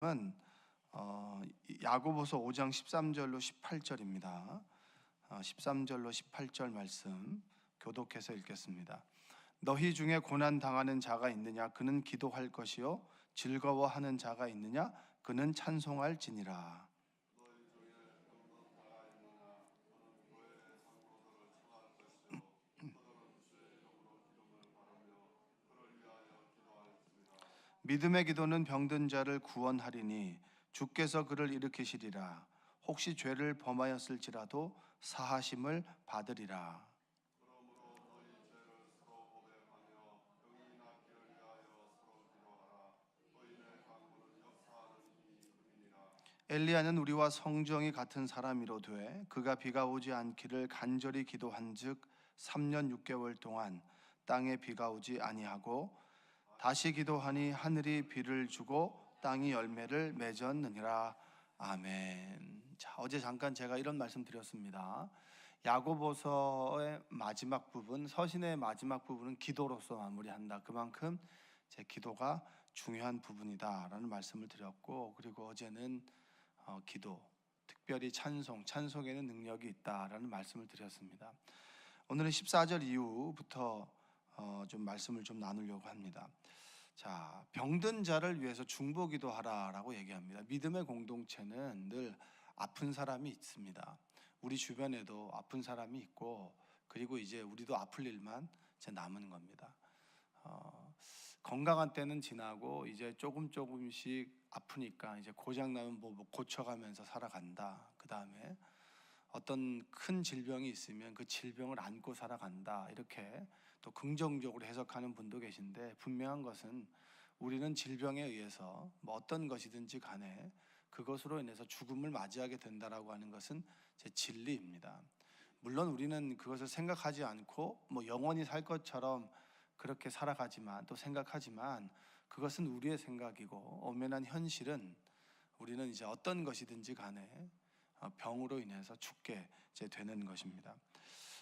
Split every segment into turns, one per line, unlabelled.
은 야고보서 5장 13절로 18절입니다. 13절로 18절 말씀 교독해서 읽겠습니다. 너희 중에 고난 당하는 자가 있느냐? 그는 기도할 것이요 즐거워하는 자가 있느냐? 그는 찬송할지니라. 믿음의 기도는 병든 자를 구원하리니 주께서 그를 일으키시리라. 혹시 죄를 범하였을지라도 사하심을 받으리라. 엘리야는 우리와 성정이 같은 사람이로되 그가 비가 오지 않기를 간절히 기도한즉 3년 6개월 동안 땅에 비가 오지 아니하고 다시 기도하니 하늘이 비를 주고 땅이 열매를 맺었느니라. 아멘. 자, 어제 잠깐 제가 이런 말씀 드렸습니다. 야고보서의 마지막 부분, 서신의 마지막 부분은 기도로서 마무리한다. 그만큼 제 기도가 중요한 부분이다라는 말씀을 드렸고, 그리고 어제는 기도, 특별히 찬송에는 능력이 있다라는 말씀을 드렸습니다. 오늘은 14절 이후부터 좀 말씀을 좀 나누려고 합니다. 자, 병든 자를 위해서 중보기도하라라고 얘기합니다. 믿음의 공동체는 늘 아픈 사람이 있습니다. 우리 주변에도 아픈 사람이 있고, 그리고 이제 우리도 아플 일만 이제 남은 겁니다. 건강한 때는 지나고 이제 조금씩 아프니까 이제 고장 나면 뭐 고쳐가면서 살아간다. 그 다음에 어떤 큰 질병이 있으면 그 질병을 안고 살아간다. 이렇게 또 긍정적으로 해석하는 분도 계신데, 분명한 것은 우리는 질병에 의해서 뭐 어떤 것이든지 간에 그것으로 인해서 죽음을 맞이하게 된다라고 하는 것은 제 진리입니다. 물론 우리는 그것을 생각하지 않고 뭐 영원히 살 것처럼 그렇게 살아가지만 또 생각하지만, 그것은 우리의 생각이고 엄연한 현실은 우리는 이제 어떤 것이든지 간에 병으로 인해서 죽게 이제 되는 것입니다.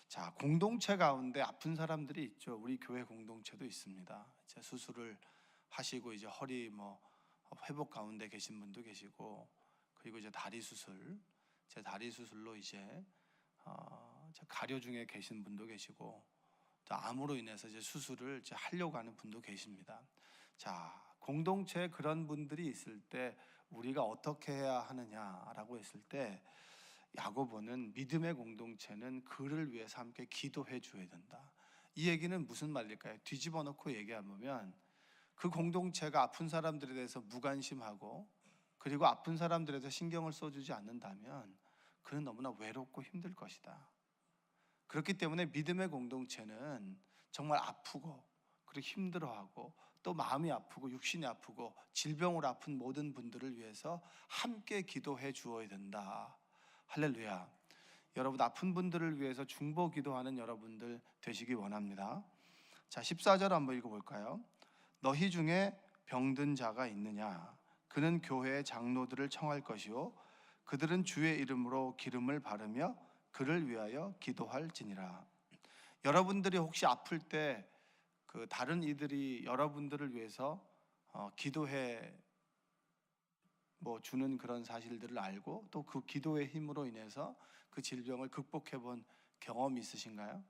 자, 공동체 가운데 아픈 사람들이 있죠. 우리 교회 공동체도 있습니다. 이제 수술을 하시고 이제 허리 뭐 회복 가운데 계신 분도 계시고, 그리고 이제 다리 수술로 이제 가려 중에 계신 분도 계시고, 또 암으로 인해서 이제 수술을 이제 하려고 하는 분도 계십니다. 자, 공동체에 그런 분들이 있을 때 우리가 어떻게 해야 하느냐라고 했을 때, 야고보는 믿음의 공동체는 그를 위해서 함께 기도해 줘야 된다. 이 얘기는 무슨 말일까요? 뒤집어 놓고 얘기하면 그 공동체가 아픈 사람들에 대해서 무관심하고, 그리고 아픈 사람들에 대해서 신경을 써주지 않는다면 그는 너무나 외롭고 힘들 것이다. 그렇기 때문에 믿음의 공동체는 정말 아프고 그리고 힘들어하고 또 마음이 아프고 육신이 아프고 질병으로 아픈 모든 분들을 위해서 함께 기도해 주어야 된다. 할렐루야. 여러분, 아픈 분들을 위해서 중보 기도하는 여러분들 되시기 원합니다. 자, 14절 한번 읽어볼까요? 너희 중에 병든 자가 있느냐? 그는 교회의 장로들을 청할 것이요 그들은 주의 이름으로 기름을 바르며 그를 위하여 기도할지니라. 여러분들이 혹시 아플 때 그 다른 이들이 여러분들을 위해서 기도해 뭐 주는 그런 사실들을 알고, 또 그 기도의 힘으로 인해서 그 질병을 극복해 본 경험이 있으신가요?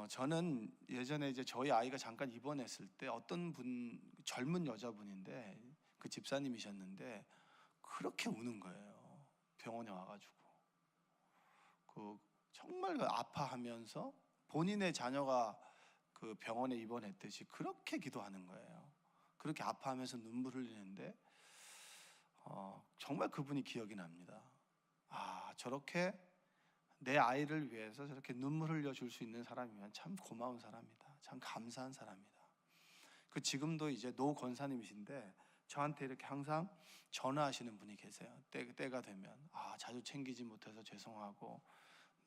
저는 예전에 이제 저희 아이가 잠깐 입원했을 때 어떤 분, 젊은 여자분인데 그 집사님이셨는데 그렇게 우는 거예요. 병원에 와가지고 정말 아파하면서 본인의 자녀가 그 병원에 입원했듯이 그렇게 기도하는 거예요. 그렇게 아파하면서 눈물 흘리는데 정말 그분이 기억이 납니다. 저렇게 내 아이를 위해서 저렇게 눈물 흘려줄 수 있는 사람이면 참 고마운 사람이다. 참 감사한 사람이다. 지금도 이제 노 권사님이신데 저한테 이렇게 항상 전화하시는 분이 계세요. 때가 되면 자주 챙기지 못해서 죄송하고,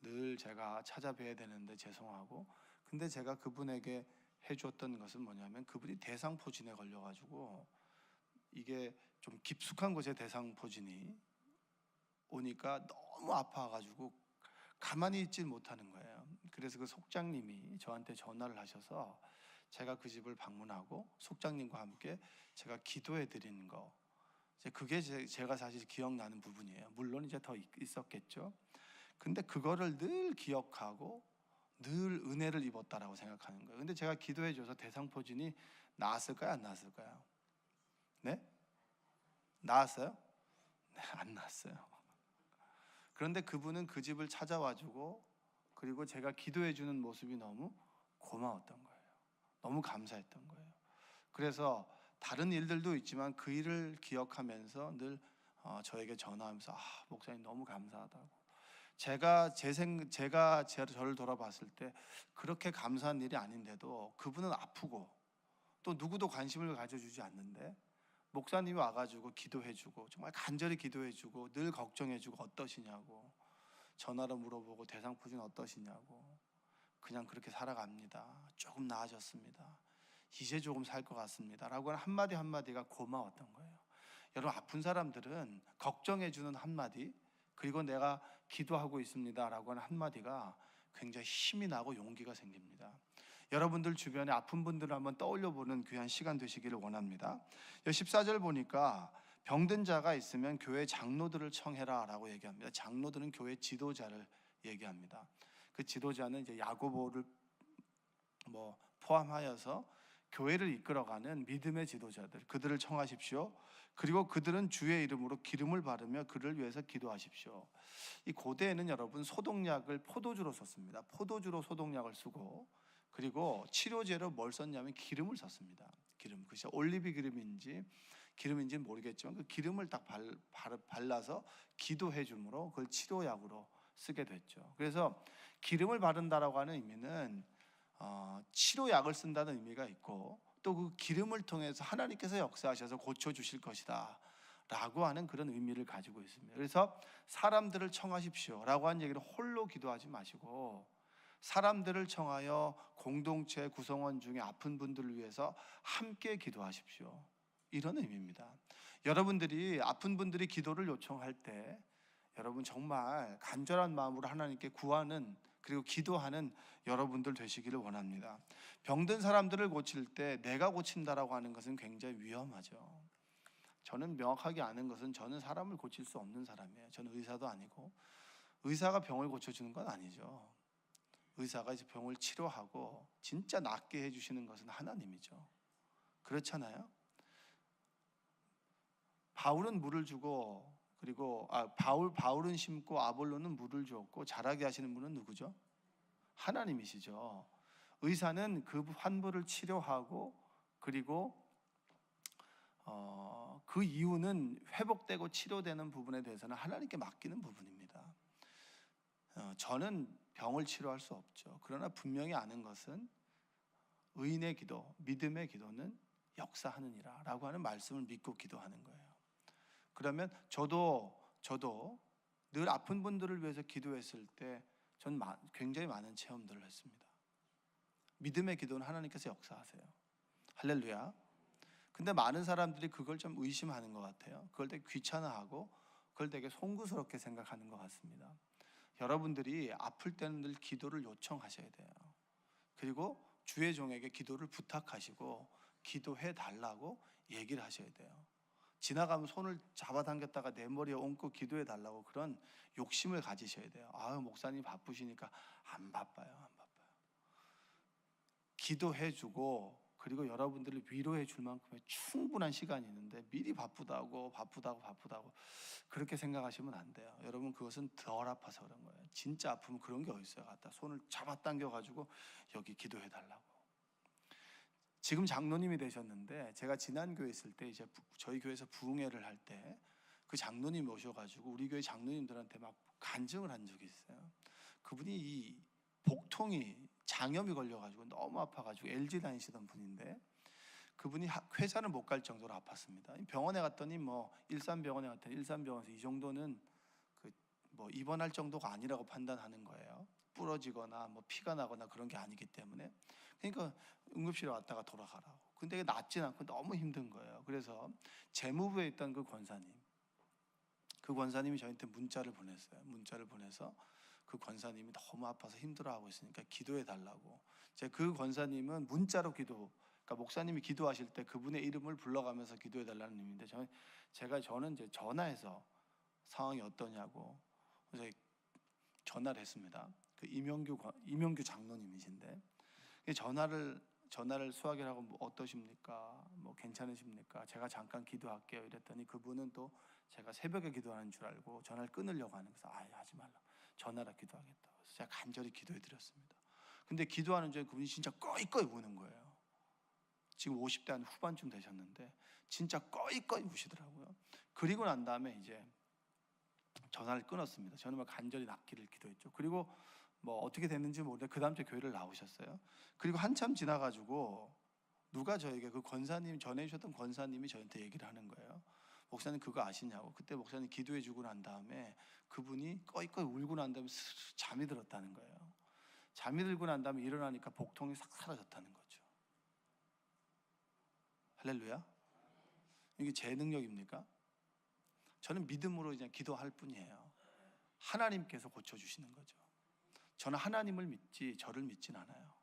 늘 제가 찾아뵈야 되는데 죄송하고. 근데 제가 그분에게 해주었던 것은 뭐냐면, 그분이 대상포진에 걸려가지고 이게 좀 깊숙한 곳에 대상포진이 오니까 너무 아파가지고 가만히 있질 못하는 거예요. 그래서 그 속장님이 저한테 전화를 하셔서 제가 그 집을 방문하고 속장님과 함께 제가 기도해 드리는 거, 이제 그게 제가 사실 기억나는 부분이에요. 물론 이제 더 있었겠죠. 근데 그거를 늘 기억하고 늘 은혜를 입었다라고 생각하는 거예요. 근데 제가 기도해줘서 대상포진이 나았을까요? 안 나았을까요? 네? 나았어요? 네, 안 나았어요. 그런데 그분은 그 집을 찾아와주고 그리고 제가 기도해주는 모습이 너무 고마웠던 거예요. 너무 감사했던 거예요. 그래서 다른 일들도 있지만 그 일을 기억하면서 늘 저에게 전화하면서 목사님 너무 감사하다고. 제가 저를 돌아봤을 때 그렇게 감사한 일이 아닌데도 그분은 아프고 또 누구도 관심을 가져주지 않는데 목사님이 와가지고 기도해주고 정말 간절히 기도해주고 늘 걱정해주고 어떠시냐고 전화로 물어보고 대상포진 어떠시냐고 그냥 그렇게 살아갑니다. 조금 나아졌습니다. 이제 조금 살 것 같습니다. 라고 하는 한마디 한마디가 고마웠던 거예요. 여러분 아픈 사람들은 걱정해주는 한마디 그리고 내가 기도하고 있습니다 라고 하는 한마디가 굉장히 힘이 나고 용기가 생깁니다. 여러분들 주변에 아픈 분들을 한번 떠올려보는 귀한 시간 되시기를 원합니다. 14절 보니까 병든 자가 있으면 교회 장로들을 청해라 라고 얘기합니다. 장로들은 교회 지도자를 얘기합니다. 그 지도자는 이제 야고보를 포함하여서 교회를 이끌어가는 믿음의 지도자들, 그들을 청하십시오. 그리고 그들은 주의 이름으로 기름을 바르며 그를 위해서 기도하십시오. 이 고대에는 여러분 소독약을 포도주로 썼습니다. 포도주로 소독약을 쓰고 그리고 치료제로 뭘 썼냐면 기름을 썼습니다. 기름, 그것이 올리브 기름인지는 모르겠지만 그 기름을 딱 발라서 기도해 주므로 그걸 치료약으로 쓰게 됐죠. 그래서 기름을 바른다라고 하는 의미는 치료약을 쓴다는 의미가 있고 또 그 기름을 통해서 하나님께서 역사하셔서 고쳐주실 것이다 라고 하는 그런 의미를 가지고 있습니다. 그래서 사람들을 청하십시오 라고 하는 얘기를 홀로 기도하지 마시고 사람들을 청하여 공동체 구성원 중에 아픈 분들을 위해서 함께 기도하십시오, 이런 의미입니다. 여러분들이 아픈 분들이 기도를 요청할 때 여러분 정말 간절한 마음으로 하나님께 구하는 그리고 기도하는 여러분들 되시기를 원합니다. 병든 사람들을 고칠 때 내가 고친다라고 하는 것은 굉장히 위험하죠. 저는 명확하게 아는 것은 저는 사람을 고칠 수 없는 사람이에요. 저는 의사도 아니고 의사가 병을 고쳐주는 건 아니죠. 의사가 이제 병을 치료하고 진짜 낫게 해주시는 것은 하나님이죠. 그렇잖아요. 바울은 물을 주고 그리고 바울은 심고 아볼로는 물을 주었고 자라게 하시는 분은 누구죠? 하나님이시죠. 의사는 그 환부를 치료하고 그리고 그 이유는 회복되고 치료되는 부분에 대해서는 하나님께 맡기는 부분입니다. 저는 병을 치료할 수 없죠. 그러나 분명히 아는 것은 의인의 기도, 믿음의 기도는 역사하느니라 라고 하는 말씀을 믿고 기도하는 거예요. 그러면 저도 늘 아픈 분들을 위해서 기도했을 때 전 굉장히 많은 체험들을 했습니다. 믿음의 기도는 하나님께서 역사하세요. 할렐루야. 근데 많은 사람들이 그걸 좀 의심하는 것 같아요. 그걸 되게 귀찮아하고 그걸 되게 송구스럽게 생각하는 것 같습니다. 여러분들이 아플 때는 늘 기도를 요청하셔야 돼요. 그리고 주의 종에게 기도를 부탁하시고 기도해 달라고 얘기를 하셔야 돼요. 지나가면 손을 잡아당겼다가 내 머리에 얹고 기도해 달라고 그런 욕심을 가지셔야 돼요. 목사님 바쁘시니까 안 바빠요. 기도해주고 그리고 여러분들을 위로해 줄 만큼의 충분한 시간이 있는데 미리 바쁘다고 그렇게 생각하시면 안 돼요. 여러분 그것은 덜 아파서 그런 거예요. 진짜 아프면 그런 게 어딨어요. 갖다 손을 잡아당겨가지고 여기 기도해 달라고. 지금 장로님이 되셨는데 제가 지난 교회 있을 때 이제 저희 교회에서 부흥회를 할 때 그 장로님 오셔가지고 우리 교회 장로님들한테 막 간증을 한 적이 있어요. 그분이 이 복통이 장염이 걸려가지고 너무 아파가지고 LG 다니시던 분인데 그분이 회사를 못 갈 정도로 아팠습니다. 병원에 갔더니 일산병원에 갔더니 일산병원에서 이 정도는 입원할 정도가 아니라고 판단하는 거예요. 부러지거나 피가 나거나 그런 게 아니기 때문에. 그러니까 응급실에 왔다가 돌아가라고. 근데 이게 낫진 않고 너무 힘든 거예요. 그래서 재무부에 있던 그 권사님이 저한테 문자를 보냈어요. 문자를 보내서 그 권사님이 너무 아파서 힘들어하고 있으니까 기도해 달라고. 그 권사님은 문자로 기도 그러니까 목사님이 기도하실 때 그분의 이름을 불러가면서 기도해 달라는 의미인데 저는 이제 전화해서 상황이 어떠냐고 그래서 전화를 했습니다. 그 이명규 장로님이신데 전화를 수화기를 하고 뭐 어떠십니까? 뭐 괜찮으십니까? 제가 잠깐 기도할게요. 이랬더니 그분은 또 제가 새벽에 기도하는 줄 알고 전화를 끊으려고 하는 거예요. 아예 하지 말라. 전화라 기도하겠다. 그래서 제가 간절히 기도해 드렸습니다. 근데 기도하는 중에 그분이 진짜 꺼이꺼이 우는 거예요. 지금 50대 한 후반쯤 되셨는데 진짜 꺼이꺼이 우시더라고요. 그리고 난 다음에 이제 전화를 끊었습니다. 저는 간절히 낫기를 기도했죠. 그리고 뭐 어떻게 됐는지 모르는데 그 다음 주에 교회를 나오셨어요. 그리고 한참 지나가지고 누가 저에게 그 권사님 전해주셨던 권사님이 저한테 얘기를 하는 거예요. 목사님 그거 아시냐고. 그때 목사님 기도해주고 난 다음에 그분이 꺼이꺼이 울고 난 다음에 잠이 들었다는 거예요. 잠이 들고 난 다음에 일어나니까 복통이 싹 사라졌다는 거죠. 할렐루야. 이게 제 능력입니까? 저는 믿음으로 그냥 기도할 뿐이에요. 하나님께서 고쳐주시는 거죠. 저는 하나님을 믿지 저를 믿진 않아요.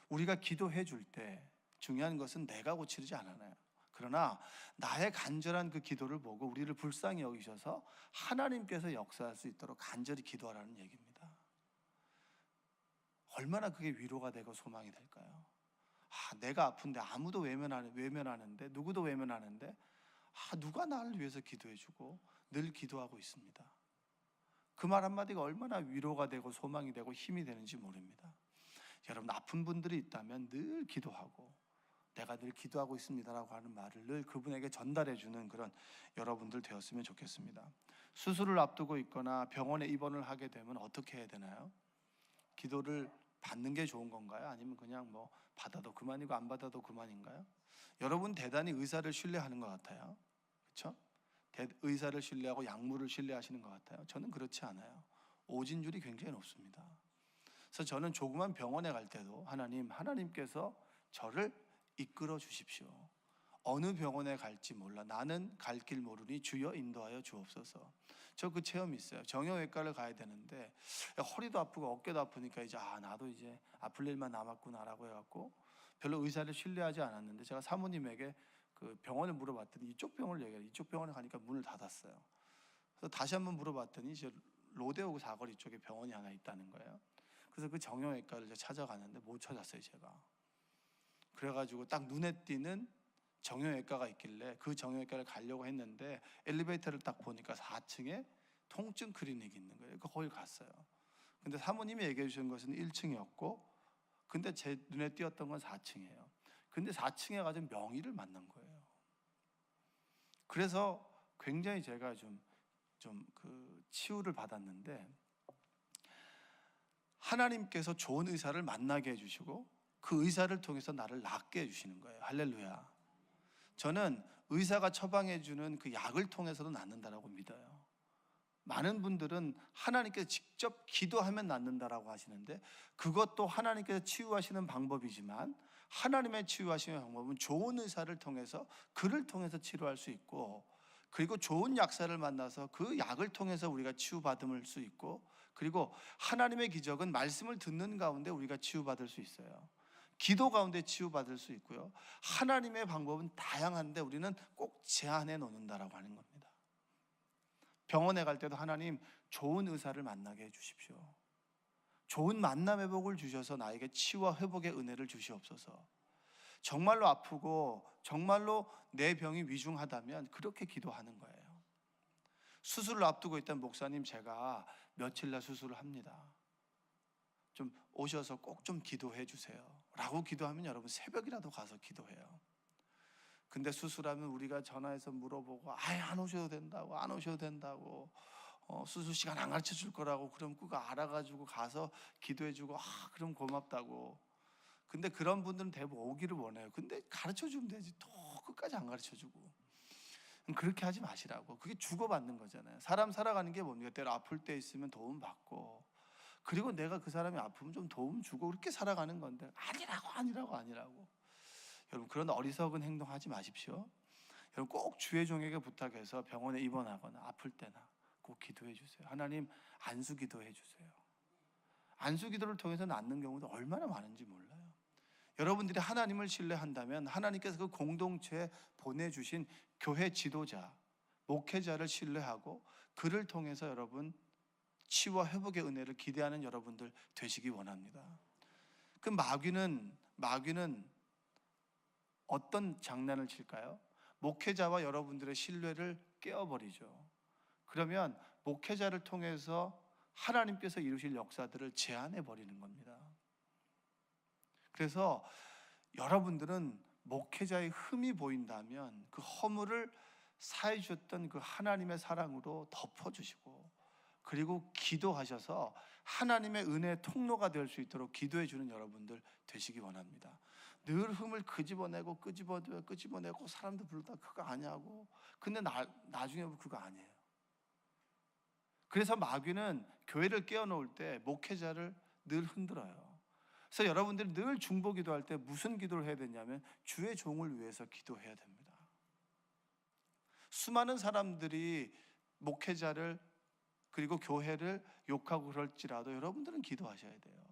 우리가 기도해 줄 때 중요한 것은 내가 고치지 않아요. 그러나 나의 간절한 그 기도를 보고 우리를 불쌍히 여기셔서 하나님께서 역사할 수 있도록 간절히 기도하라는 얘기입니다. 얼마나 그게 위로가 되고 소망이 될까요? 내가 아픈데 아무도 외면하는데 누구도 외면하는데 누가 나를 위해서 기도해주고 늘 기도하고 있습니다. 그 말 한마디가 얼마나 위로가 되고 소망이 되고 힘이 되는지 모릅니다. 여러분 아픈 분들이 있다면 늘 기도하고 내가 늘 기도하고 있습니다라고 하는 말을 늘 그분에게 전달해주는 그런 여러분들 되었으면 좋겠습니다. 수술을 앞두고 있거나 병원에 입원을 하게 되면 어떻게 해야 되나요? 기도를 받는 게 좋은 건가요? 아니면 그냥 뭐 받아도 그만이고 안 받아도 그만인가요? 여러분 대단히 의사를 신뢰하는 것 같아요. 그렇죠? 의사를 신뢰하고 약물을 신뢰하시는 것 같아요. 저는 그렇지 않아요. 오진율이 굉장히 높습니다. 그래서 저는 조그만 병원에 갈 때도 하나님께서 저를 이끌어 주십시오. 어느 병원에 갈지 몰라. 나는 갈 길 모르니 주여 인도하여 주옵소서. 저 그 체험이 있어요. 정형외과를 가야 되는데 허리도 아프고 어깨도 아프니까 이제 나도 이제 아플 일만 남았구나라고 해갖고 별로 의사를 신뢰하지 않았는데 제가 사모님에게 그 병원을 물어봤더니 이쪽 병원을 얘기해요. 이쪽 병원에 가니까 문을 닫았어요. 그래서 다시 한번 물어봤더니 이제 로데오 사거리 쪽에 병원이 하나 있다는 거예요. 그래서 그 정형외과를 찾아가는데 못 찾았어요, 제가. 그래가지고 딱 눈에 띄는 정형외과가 있길래 그 정형외과를 가려고 했는데 엘리베이터를 딱 보니까 4층에 통증 클리닉이 있는 거예요. 거기 갔어요. 근데 사모님이 얘기해 주신 것은 1층이었고 근데 제 눈에 띄었던 건 4층이에요. 근데 4층에 가서 명의를 만난 거예요. 그래서 굉장히 제가 좀 그 치유를 받았는데 하나님께서 좋은 의사를 만나게 해주시고 그 의사를 통해서 나를 낫게 해주시는 거예요. 할렐루야. 저는 의사가 처방해주는 그 약을 통해서도 낫는다라고 믿어요. 많은 분들은 하나님께서 직접 기도하면 낫는다라고 하시는데 그것도 하나님께서 치유하시는 방법이지만 하나님의 치유하시는 방법은 좋은 의사를 통해서 그를 통해서 치료할 수 있고 그리고 좋은 약사를 만나서 그 약을 통해서 우리가 치유받을 수 있고 그리고 하나님의 기적은 말씀을 듣는 가운데 우리가 치유받을 수 있어요. 기도 가운데 치유받을 수 있고요. 하나님의 방법은 다양한데 우리는 꼭 제한해 놓는다라고 하는 겁니다. 병원에 갈 때도 하나님 좋은 의사를 만나게 해주십시오. 좋은 만남의 복을 주셔서 나에게 치유와 회복의 은혜를 주시옵소서. 정말로 아프고 정말로 내 병이 위중하다면 그렇게 기도하는 거예요. 수술을 앞두고 있던 목사님 제가 며칠 날 수술을 합니다. 좀 오셔서 꼭 좀 기도해 주세요 라고 기도하면 여러분 새벽이라도 가서 기도해요. 근데 수술하면 우리가 전화해서 물어보고 안 오셔도 된다고 수술 시간 안 가르쳐 줄 거라고 그럼 그거 알아가지고 가서 기도해 주고 그럼 고맙다고. 근데 그런 분들은 대부분 오기를 원해요. 근데 가르쳐 주면 되지 또 끝까지 안 가르쳐 주고. 그렇게 하지 마시라고. 그게 주고받는 거잖아요. 사람 살아가는 게 뭡니까? 때로 아플 때 있으면 도움 받고 그리고 내가 그 사람이 아프면 좀 도움 주고 그렇게 살아가는 건데 아니라고. 여러분 그런 어리석은 행동하지 마십시오. 여러분 꼭 주의 종에게 부탁해서 병원에 입원하거나 아플 때나 꼭 기도해 주세요. 하나님 안수 기도해 주세요. 안수 기도를 통해서 낫는 경우도 얼마나 많은지 몰라요. 여러분들이 하나님을 신뢰한다면 하나님께서 그 공동체에 보내주신 교회 지도자, 목회자를 신뢰하고 그를 통해서 여러분 치유와 회복의 은혜를 기대하는 여러분들 되시기 원합니다. 그 마귀는 어떤 장난을 칠까요? 목회자와 여러분들의 신뢰를 깨어버리죠. 그러면 목회자를 통해서 하나님께서 이루실 역사들을 제한해 버리는 겁니다. 그래서 여러분들은 목회자의 흠이 보인다면 그 허물을 사해 주셨던 그 하나님의 사랑으로 덮어주시고, 그리고 기도하셔서 하나님의 은혜의 통로가 될 수 있도록 기도해 주는 여러분들 되시기 원합니다. 늘 흠을 끄집어내고 사람들 부르다 그거 아니냐고, 근데 나중에 보면 그거 아니에요. 그래서 마귀는 교회를 깨워놓을 때 목회자를 늘 흔들어요. 그래서 여러분들이 늘 중보 기도할 때 무슨 기도를 해야 되냐면 주의 종을 위해서 기도해야 됩니다. 수많은 사람들이 목회자를 그리고 교회를 욕하고 그럴지라도 여러분들은 기도하셔야 돼요.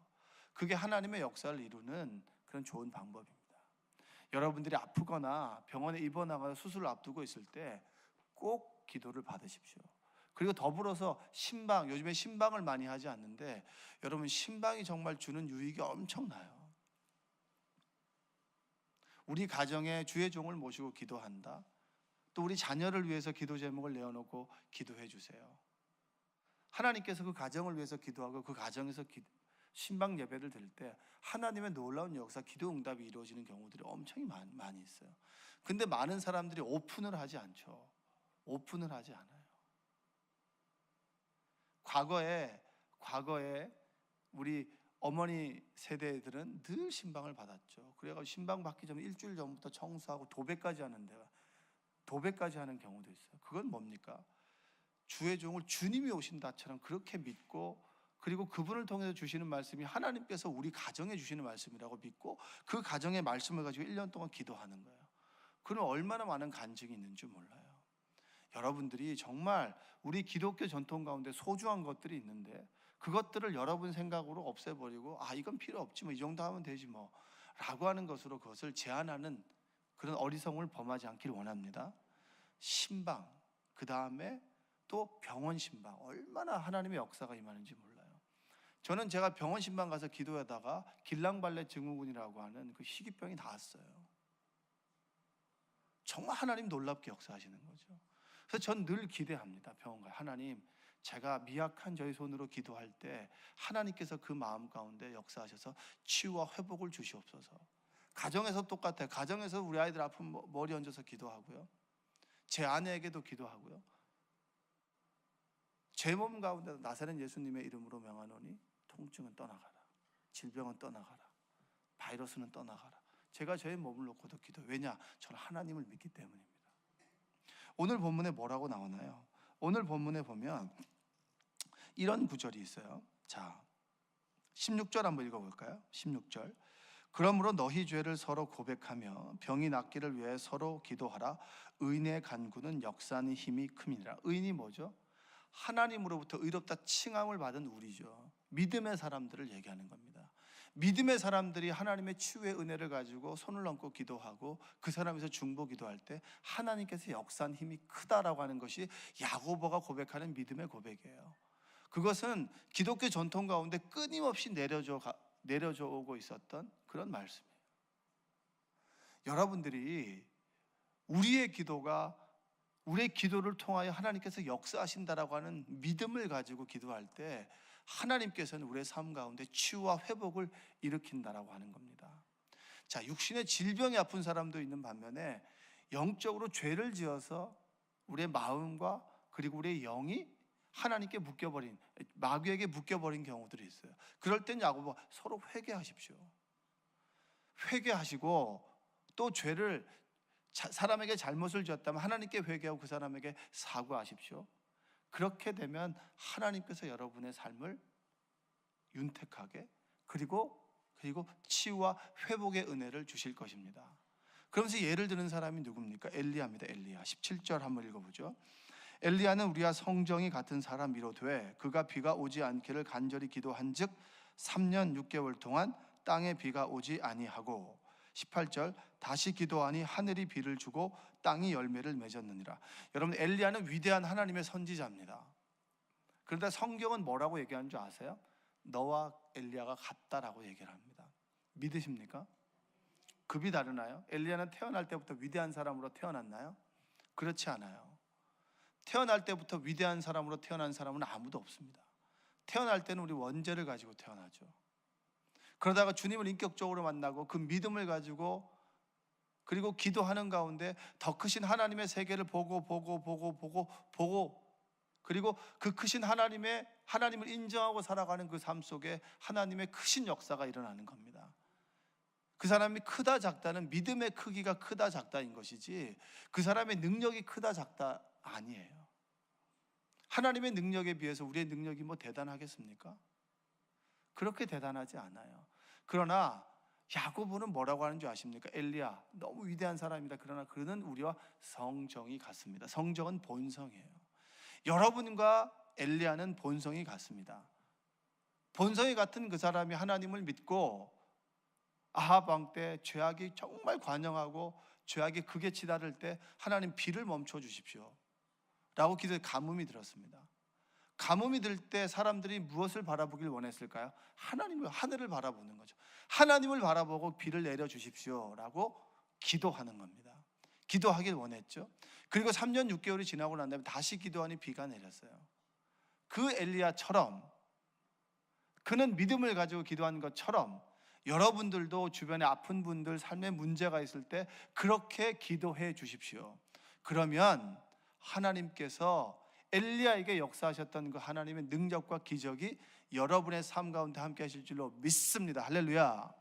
그게 하나님의 역사를 이루는 그런 좋은 방법입니다. 여러분들이 아프거나 병원에 입원하거나 수술을 앞두고 있을 때 꼭 기도를 받으십시오. 그리고 더불어서 신방, 요즘에 신방을 많이 하지 않는데 여러분 신방이 정말 주는 유익이 엄청나요. 우리 가정에 주의 종을 모시고 기도한다. 또 우리 자녀를 위해서 기도 제목을 내어놓고 기도해 주세요. 하나님께서 그 가정을 위해서 기도하고 그 가정에서 신방 예배를 드릴 때 하나님의 놀라운 역사, 기도 응답이 이루어지는 경우들이 엄청 많이 있어요. 근데 많은 사람들이 오픈을 하지 않죠. 오픈을 하지 않아요. 과거에 우리 어머니 세대들은 늘 신방을 받았죠. 그래가지고 신방 받기 전에 일주일 전부터 청소하고 도배까지 하는 경우도 있어요. 그건 뭡니까? 주의 종을 주님이 오신다처럼 그렇게 믿고, 그리고 그분을 통해서 주시는 말씀이 하나님께서 우리 가정에 주시는 말씀이라고 믿고 그 가정의 말씀을 가지고 1년 동안 기도하는 거예요. 그럼 얼마나 많은 간증이 있는지 몰라요. 여러분들이 정말 우리 기독교 전통 가운데 소중한 것들이 있는데 그것들을 여러분 생각으로 없애버리고 이건 필요 없지 뭐 이 정도 하면 되지 뭐 라고 하는 것으로 그것을 제한하는 그런 어리석음을 범하지 않기를 원합니다. 신방, 그 다음에 또 병원 신방, 얼마나 하나님의 역사가 임하는지 몰라요. 저는 제가 병원 신방 가서 기도하다가 길랑발레 증후군이라고 하는 그 희귀병이 나왔어요. 정말 하나님 놀랍게 역사하시는 거죠. 그래서 전 늘 기대합니다. 병원 가요. 하나님, 제가 미약한 저희 손으로 기도할 때 하나님께서 그 마음 가운데 역사하셔서 치유와 회복을 주시옵소서. 가정에서 똑같아요. 가정에서 우리 아이들 아프면 머리 얹어서 기도하고요. 제 아내에게도 기도하고요. 제 몸 가운데 나사렛 예수님의 이름으로 명하노니 통증은 떠나가라, 질병은 떠나가라, 바이러스는 떠나가라. 제가 저의 몸을 놓고도 기도해요. 왜냐? 저는 하나님을 믿기 때문입니다. 오늘 본문에 뭐라고 나오나요? 오늘 본문에 보면 이런 구절이 있어요. 자, 16절 한번 읽어볼까요? 16절. 그러므로 너희 죄를 서로 고백하며 병이 낫기를 위해 서로 기도하라. 의인의 간구는 역사하는 힘이 큼이니라. 의인이 뭐죠? 하나님으로부터 의롭다 칭함을 받은 우리죠. 믿음의 사람들을 얘기하는 겁니다. 믿음의 사람들이 하나님의 치유의 은혜를 가지고 손을 얹고 기도하고 그 사람에서 중보 기도할 때 하나님께서 역사한 힘이 크다라고 하는 것이 야고보가 고백하는 믿음의 고백이에요. 그것은 기독교 전통 가운데 끊임없이 내려져 오고 있었던 그런 말씀이에요. 여러분들이 우리의 기도를 통하여 하나님께서 역사하신다라고 하는 믿음을 가지고 기도할 때 하나님께서는 우리의 삶 가운데 치유와 회복을 일으킨다라고 하는 겁니다. 자, 육신의 질병이 아픈 사람도 있는 반면에 영적으로 죄를 지어서 우리의 마음과 그리고 우리의 영이 하나님께 묶여버린, 마귀에게 묶여버린 경우들이 있어요. 그럴 땐 야고보가 서로 회개하십시오. 회개하시고 또 죄를, 사람에게 잘못을 지었다면 하나님께 회개하고 그 사람에게 사과하십시오. 그렇게 되면 하나님께서 여러분의 삶을 윤택하게 그리고 치유와 회복의 은혜를 주실 것입니다. 그러면서 예를 드는 사람이 누굽니까? 엘리야입니다. 엘리야. 17절 한번 읽어보죠. 엘리야는 우리와 성정이 같은 사람이로되 그가 비가 오지 않기를 간절히 기도한즉 3년 6개월 동안 땅에 비가 오지 아니하고 18절 다시 기도하니 하늘이 비를 주고 땅이 열매를 맺었느니라. 여러분, 엘리야는 위대한 하나님의 선지자입니다. 그런데 성경은 뭐라고 얘기하는 줄 아세요? 너와 엘리야가 같다라고 얘기를 합니다. 믿으십니까? 급이 다르나요? 엘리야는 태어날 때부터 위대한 사람으로 태어났나요? 그렇지 않아요. 태어날 때부터 위대한 사람으로 태어난 사람은 아무도 없습니다. 태어날 때는 우리 원죄를 가지고 태어나죠. 그러다가 주님을 인격적으로 만나고 그 믿음을 가지고 그리고 기도하는 가운데 더 크신 하나님의 세계를 보고 그리고 그 크신 하나님을 인정하고 살아가는 그 삶 속에 하나님의 크신 역사가 일어나는 겁니다. 그 사람이 크다 작다는 믿음의 크기가 크다 작다인 것이지 그 사람의 능력이 크다 작다 아니에요. 하나님의 능력에 비해서 우리의 능력이 뭐 대단하겠습니까? 그렇게 대단하지 않아요. 그러나 야고보는 뭐라고 하는 줄 아십니까? 엘리야 너무 위대한 사람이다. 그러나 그는 우리와 성정이 같습니다. 성정은 본성이에요. 여러분과 엘리야는 본성이 같습니다. 본성이 같은 그 사람이 하나님을 믿고 아합 왕 때 죄악이 정말 관영하고 죄악이 극에 치달을 때 하나님 비를 멈춰 주십시오 라고 기도에 가뭄이 들었습니다. 가뭄이 들 때 사람들이 무엇을 바라보길 원했을까요? 하늘을 바라보는 거죠. 하나님을 바라보고 비를 내려 주십시오 라고 기도하는 겁니다. 기도하길 원했죠. 그리고 3년 6개월이 지나고 난 다음에 다시 기도하니 비가 내렸어요. 그 엘리야처럼 그는 믿음을 가지고 기도한 것처럼 여러분들도 주변에 아픈 분들, 삶에 문제가 있을 때 그렇게 기도해 주십시오. 그러면 하나님께서 엘리야에게 역사하셨던 그 하나님의 능력과 기적이 여러분의 삶 가운데 함께 하실 줄로 믿습니다. 할렐루야.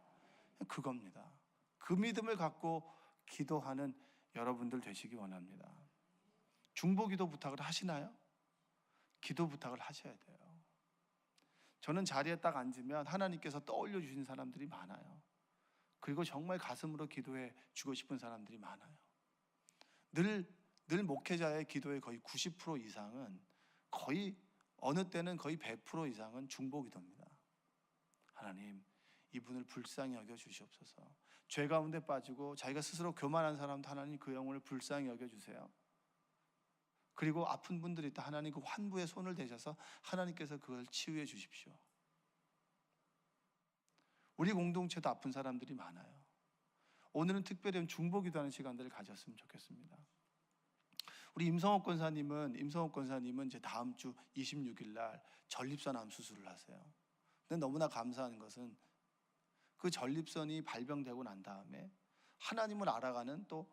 그겁니다. 그 믿음을 갖고 기도하는 여러분들 되시기 원합니다. 중보기도 부탁을 하시나요? 기도 부탁을 하셔야 돼요. 저는 자리에 딱 앉으면 하나님께서 떠올려 주신 사람들이 많아요. 그리고 정말 가슴으로 기도해 주고 싶은 사람들이 많아요. 늘 목회자의 기도의 거의 90% 이상은 거의 어느 때는 거의 100% 이상은 중보기도입니다. 하나님, 이분을 불쌍히 여겨 주시옵소서. 죄 가운데 빠지고 자기가 스스로 교만한 사람도 하나님 그 영혼을 불쌍히 여겨 주세요. 그리고 아픈 분들이 있다. 하나님 그 환부에 손을 대셔서 하나님께서 그걸 치유해 주십시오. 우리 공동체도 아픈 사람들이 많아요. 오늘은 특별히 중보기도하는 시간들을 가졌으면 좋겠습니다. 우리 임성옥 권사님은 이제 다음 주 26일 날 전립선 암 수술을 하세요. 근데 너무나 감사한 것은 그 전립선이 발병되고 난 다음에 하나님을 알아가는 또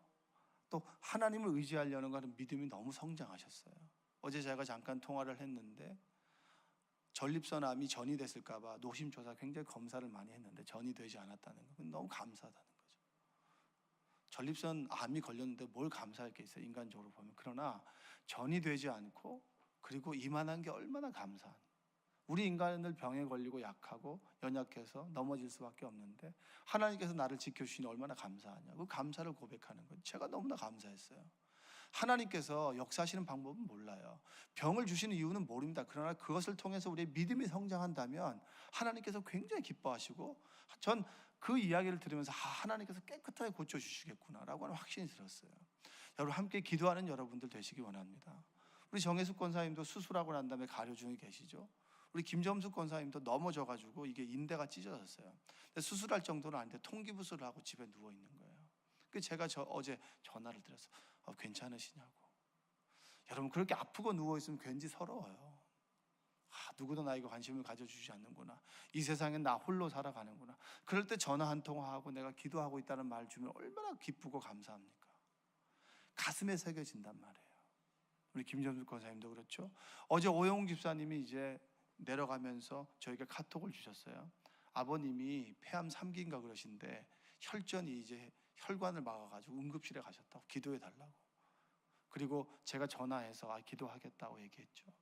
하나님을 의지하려는 그런 믿음이 너무 성장하셨어요. 어제 제가 잠깐 통화를 했는데 전립선 암이 전이 됐을까 봐 노심초사 굉장히 검사를 많이 했는데 전이 되지 않았다는 거 너무 감사하다는 거죠. 전립선 암이 걸렸는데 뭘 감사할 게 있어요, 인간적으로 보면. 그러나 전이 되지 않고 그리고 이만한 게 얼마나 감사한. 우리 인간은 병에 걸리고 약하고 연약해서 넘어질 수밖에 없는데 하나님께서 나를 지켜주시니 얼마나 감사하냐. 그 감사를 고백하는 것 제가 너무나 감사했어요. 하나님께서 역사하시는 방법은 몰라요. 병을 주시는 이유는 모릅니다. 그러나 그것을 통해서 우리의 믿음이 성장한다면 하나님께서 굉장히 기뻐하시고 전 그 이야기를 들으면서 하나님께서 깨끗하게 고쳐주시겠구나라고 하는 확신이 들었어요. 여러분 함께 기도하는 여러분들 되시기 원합니다. 우리 정혜숙 권사님도 수술하고 난 다음에 가려 중에 계시죠. 우리 김점숙 권사님도 넘어져가지고 이게 인대가 찢어졌어요. 근데 수술할 정도는 아닌데 통기부술을 하고 집에 누워 있는 거예요. 그래서 제가 어제 전화를 드렸어요. 괜찮으시냐고. 여러분 그렇게 아프고 누워 있으면 괜히 서러워요. 누구도 나에게 관심을 가져주지 않는구나. 이 세상엔 나 홀로 살아가는구나. 그럴 때 전화 한 통화하고 내가 기도하고 있다는 말 주면 얼마나 기쁘고 감사합니까? 가슴에 새겨진단 말이에요. 우리 김점숙 권사님도 그렇죠. 어제 오영웅 집사님이 이제 내려가면서 저에게 카톡을 주셨어요. 아버님이 폐암 3기인가 그러신데 혈전이 이제 혈관을 막아가지고 응급실에 가셨다고 기도해 달라고. 그리고 제가 전화해서 기도하겠다고 얘기했죠.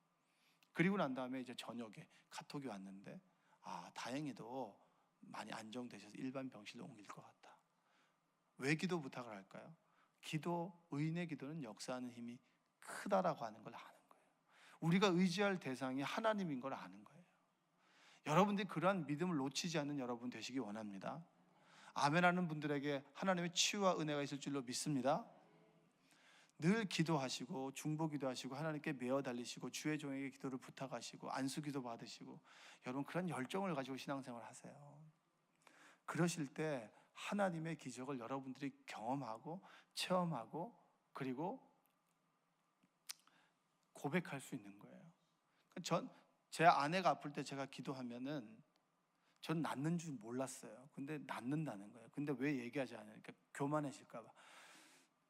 그리고 난 다음에 이제 저녁에 카톡이 왔는데 다행히도 많이 안정되셔서 일반 병실로 옮길 것 같다. 왜 기도 부탁을 할까요? 의인의 기도는 역사하는 힘이 크다라고 하는 걸 아는 거예요. 우리가 의지할 대상이 하나님인 걸 아는 거예요. 여러분들이 그러한 믿음을 놓치지 않는 여러분 되시기 원합니다. 아멘하는 분들에게 하나님의 치유와 은혜가 있을 줄로 믿습니다. 늘 기도하시고 중보기도하시고 하나님께 매어 달리시고 주의 종에게 기도를 부탁하시고 안수기도 받으시고, 여러분 그런 열정을 가지고 신앙생활 하세요. 그러실 때 하나님의 기적을 여러분들이 경험하고 체험하고 그리고 고백할 수 있는 거예요. 제 아내가 아플 때 제가 기도하면은 전 낫는 줄 몰랐어요. 근데 낫는다는 거예요. 근데 왜 얘기하지 않아요? 그러니까 교만해질까 봐.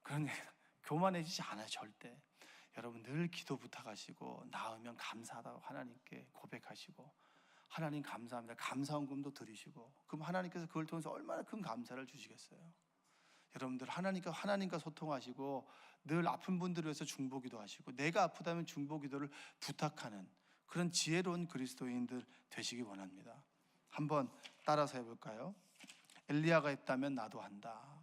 그런 얘기, 교만해지지 않아요, 절대. 여러분 늘 기도 부탁하시고 나으면 감사하다고 하나님께 고백하시고, 하나님 감사합니다, 감사헌금도 드리시고, 그럼 하나님께서 그걸 통해서 얼마나 큰 감사를 주시겠어요. 여러분들 하나님과 소통하시고 늘 아픈 분들을 위해서 중보기도 하시고, 내가 아프다면 중보기도를 부탁하는 그런 지혜로운 그리스도인들 되시기 원합니다. 한번 따라서 해볼까요? 엘리야가 했다면 나도 한다.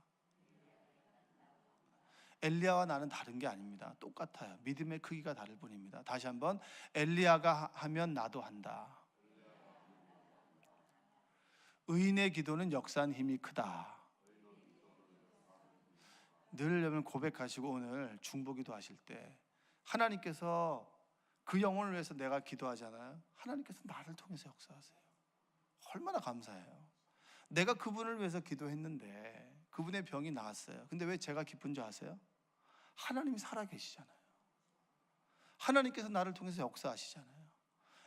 엘리야와 나는 다른 게 아닙니다. 똑같아요. 믿음의 크기가 다를 뿐입니다. 다시 한번, 엘리야가 하면 나도 한다. 의인의 기도는 역사한 힘이 크다. 늘 여러분 고백하시고 오늘 중보기도 하실 때 하나님께서 그 영혼을 위해서 내가 기도하잖아요. 하나님께서 나를 통해서 역사하세요. 얼마나 감사해요. 내가 그분을 위해서 기도했는데 그분의 병이 나았어요. 근데 왜 제가 기쁜 줄 아세요? 하나님이 살아계시잖아요. 하나님께서 나를 통해서 역사하시잖아요.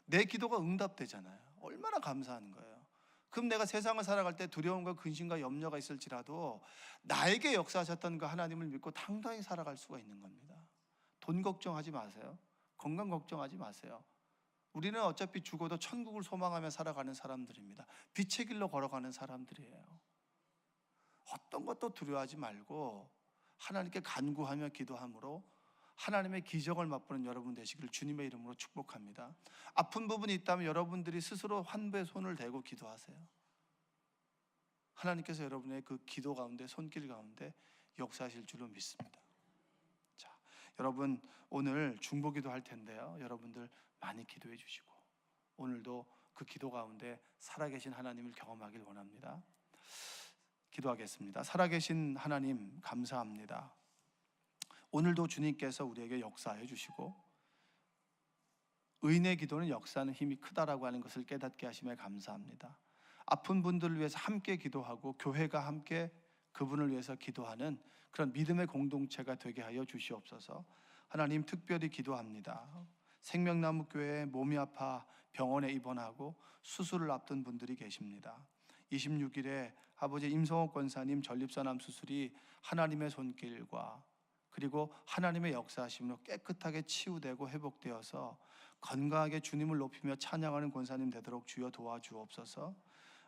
내 기도가 응답되잖아요. 얼마나 감사한 거예요. 그럼 내가 세상을 살아갈 때 두려움과 근심과 염려가 있을지라도 나에게 역사하셨던 그 하나님을 믿고 당당히 살아갈 수가 있는 겁니다. 돈 걱정하지 마세요. 건강 걱정하지 마세요. 우리는 어차피 죽어도 천국을 소망하며 살아가는 사람들입니다. 빛의 길로 걸어가는 사람들이에요. 어떤 것도 두려워하지 말고 하나님께 간구하며 기도함으로 하나님의 기적을 맛보는 여러분 되시기를 주님의 이름으로 축복합니다. 아픈 부분이 있다면 여러분들이 스스로 환부에 손을 대고 기도하세요. 하나님께서 여러분의 그 기도 가운데, 손길 가운데 역사하실 줄로 믿습니다. 자, 여러분 오늘 중보기도 할 텐데요, 여러분들 많이 기도해 주시고 오늘도 그 기도 가운데 살아계신 하나님을 경험하길 원합니다. 기도하겠습니다. 살아계신 하나님 감사합니다. 오늘도 주님께서 우리에게 역사해 주시고 의인의 기도는 역사하는 힘이 크다라고 하는 것을 깨닫게 하심에 감사합니다. 아픈 분들을 위해서 함께 기도하고 교회가 함께 그분을 위해서 기도하는 그런 믿음의 공동체가 되게 하여 주시옵소서. 하나님 특별히 기도합니다. 생명나무 교회에 몸이 아파 병원에 입원하고 수술을 앞둔 분들이 계십니다. 26일에 아버지 임성옥 권사님 전립선암 수술이 하나님의 손길과 그리고 하나님의 역사하심으로 깨끗하게 치유되고 회복되어서 건강하게 주님을 높이며 찬양하는 권사님 되도록 주여 도와주옵소서.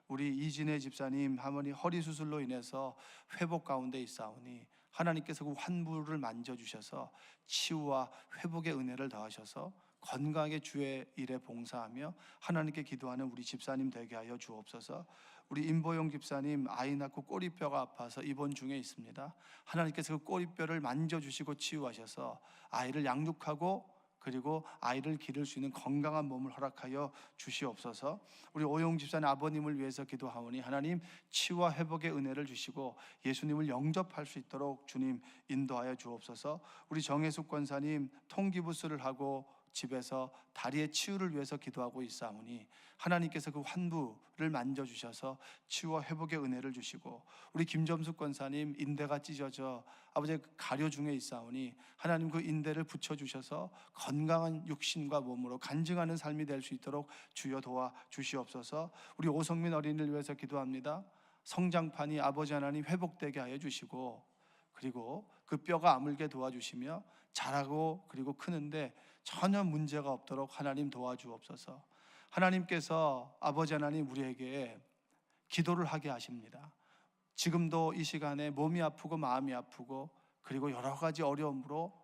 우리 이진혜 집사님 할머니 허리 수술로 인해서 회복 가운데 있사오니 하나님께서 그 환부를 만져주셔서 치유와 회복의 은혜를 더하셔서 건강하게 주의 일에 봉사하며 하나님께 기도하는 우리 집사님 되게 하여 주옵소서. 우리 임보영 집사님 아이 낳고 꼬리뼈가 아파서 입원 중에 있습니다. 하나님께서 그 꼬리뼈를 만져주시고 치유하셔서 아이를 양육하고 그리고 아이를 기를 수 있는 건강한 몸을 허락하여 주시옵소서. 우리 오용 집사님 아버님을 위해서 기도하오니 하나님 치유와 회복의 은혜를 주시고 예수님을 영접할 수 있도록 주님 인도하여 주옵소서. 우리 정혜숙 권사님 통기부스를 하고 집에서 다리의 치유를 위해서 기도하고 있사오니 하나님께서 그 환부를 만져주셔서 치유와 회복의 은혜를 주시고 우리 김점숙 권사님 인대가 찢어져 아버지의 가려 중에 있사오니 하나님 그 인대를 붙여주셔서 건강한 육신과 몸으로 간증하는 삶이 될 수 있도록 주여 도와주시옵소서. 우리 오성민 어린이를 위해서 기도합니다. 성장판이 아버지 하나님 회복되게 하여 주시고 그리고 그 뼈가 아물게 도와주시며 자라고 그리고 크는데 전혀 문제가 없도록 하나님 도와주옵소서. 하나님께서 아버지 하나님 우리에게 기도를 하게 하십니다. 지금도 이 시간에 몸이 아프고 마음이 아프고 그리고 여러 가지 어려움으로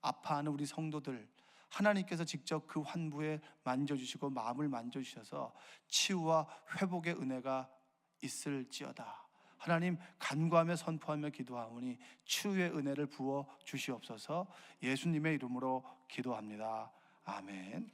아파하는 우리 성도들 하나님께서 직접 그 환부에 만져주시고 마음을 만져주셔서 치유와 회복의 은혜가 있을지어다. 하나님 간구하며 선포하며 기도하오니 치유의 은혜를 부어 주시옵소서. 예수님의 이름으로 기도합니다. 아멘.